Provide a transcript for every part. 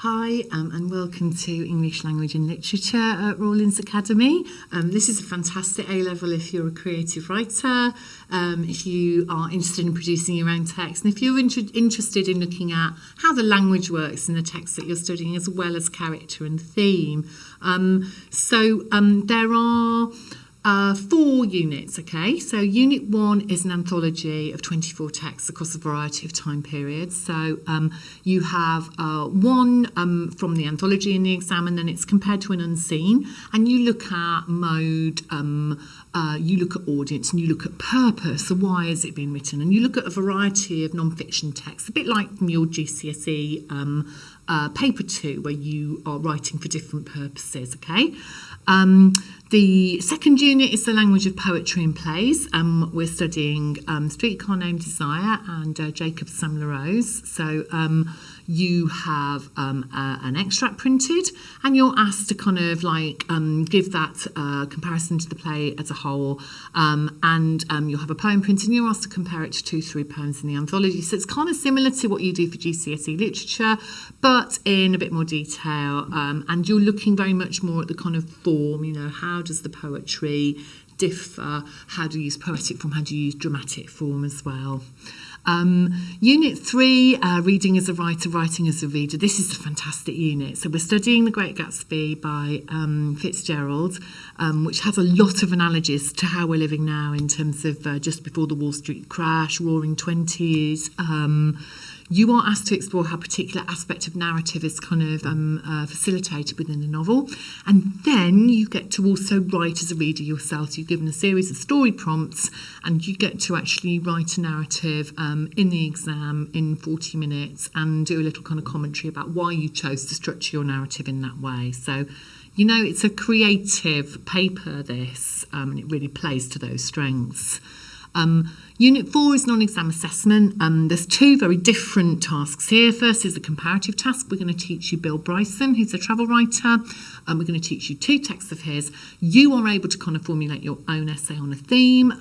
Hi, and welcome to English Language and Literature at Rawlins Academy. This is a fantastic A-level if you're a creative writer, if you are interested in producing your own text, and if you're interested in looking at how the language works in the text that you're studying, as well as character and theme. There are 4 units, okay? So Unit 1 is an anthology of 24 texts across a variety of time periods. So you have one from the anthology in the exam, and then it's compared to an unseen. And you look at mode, you look at audience, and you look at purpose. So why has it been written? And you look at a variety of non-fiction texts, a bit like from your GCSE paper 2, where you are writing for different purposes, okay? The second unit is the language of poetry and plays. We're studying Streetcar Named Desire and Jacob Sam-La Rose. So you have an extract printed, and you're asked to kind of like give that comparison to the play as a whole, and you'll have a poem printed, and you're asked to compare it to 2-3 poems in the anthology. So it's kind of similar to what you do for GCSE literature, but in a bit more detail, and you're looking very much more at the kind of form, you know, how does the poetry differ, how do you use poetic form, how do you use dramatic form as well. Unit 3, reading as a writer, writing as a reader. This is a fantastic unit. So we're studying The Great Gatsby by Fitzgerald, which has a lot of analogies to how we're living now in terms of just before the Wall Street crash, Roaring Twenties. You are asked to explore how a particular aspect of narrative is kind of facilitated within the novel. And then you get to also write as a reader yourself. You're given a series of story prompts, and you get to actually write a narrative in the exam in 40 minutes and do a little kind of commentary about why you chose to structure your narrative in that way. So, you know, it's a creative paper, this, and it really plays to those strengths. Unit 4 is non-exam assessment. There's 2 very different tasks here. First is the comparative task. We're going to teach you Bill Bryson, who's a travel writer. We're going to teach you 2 texts of his. You are able to kind of formulate your own essay on a theme,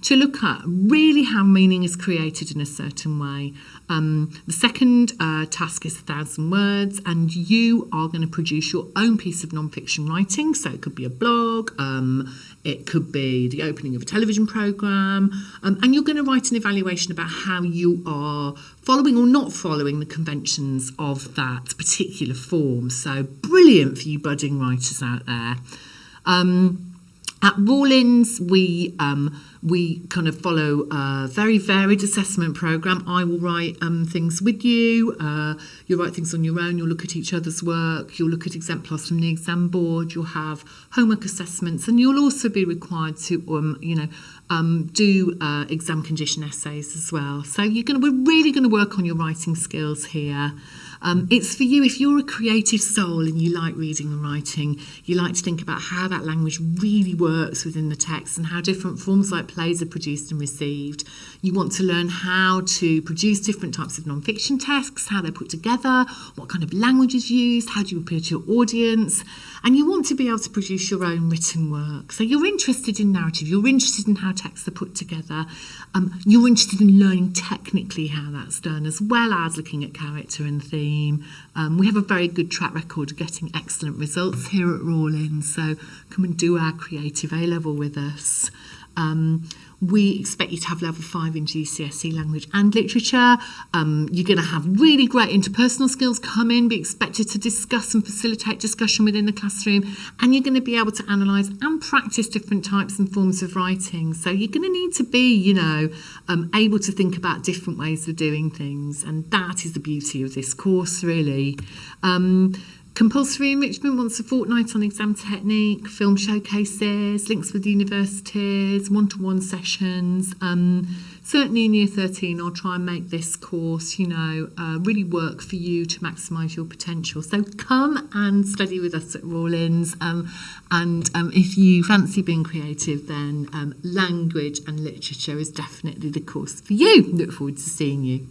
to look at really how meaning is created in a certain way. The second task is 1,000 words, and you are going to produce your own piece of non-fiction writing. So it could be a blog, it could be the opening of a television programme, and you're going to write an evaluation about how you are following or not following the conventions of that particular form. So brilliant for you budding writers out there. At Rawlins, we kind of follow a very varied assessment programme. I will write things with you. You'll write things on your own. You'll look at each other's work. You'll look at exemplars from the exam board. You'll have homework assessments, and you'll also be required to, do exam condition essays as well. So we're really going to work on your writing skills here. It's for you if you're a creative soul and you like reading and writing, you like to think about how that language really works within the text and how different forms like plays are produced and received. You want to learn how to produce different types of non-fiction texts, how they're put together, what kind of language is used, how do you appeal to your audience, and you want to be able to produce your own written work. So you're interested in narrative, you're interested in how texts are put together, you're interested in learning technically how that's done, as well as looking at character and theme. We have a very good track record of getting excellent results here at Rawlins, so come and do our creative A-level with us. We expect you to have level 5 in GCSE language and literature. You're going to have really great interpersonal skills come in, be expected to discuss and facilitate discussion within the classroom, and you're going to be able to analyse and practice different types and forms of writing. So you're going to need to be, able to think about different ways of doing things, and that is the beauty of this course, really. Compulsory Enrichment once a fortnight on exam technique, film showcases, links with universities, one-to-one sessions. Certainly in Year 13, I'll try and make this course, really work for you to maximise your potential. So come and study with us at Rawlins. And if you fancy being creative, then language and literature is definitely the course for you. Look forward to seeing you.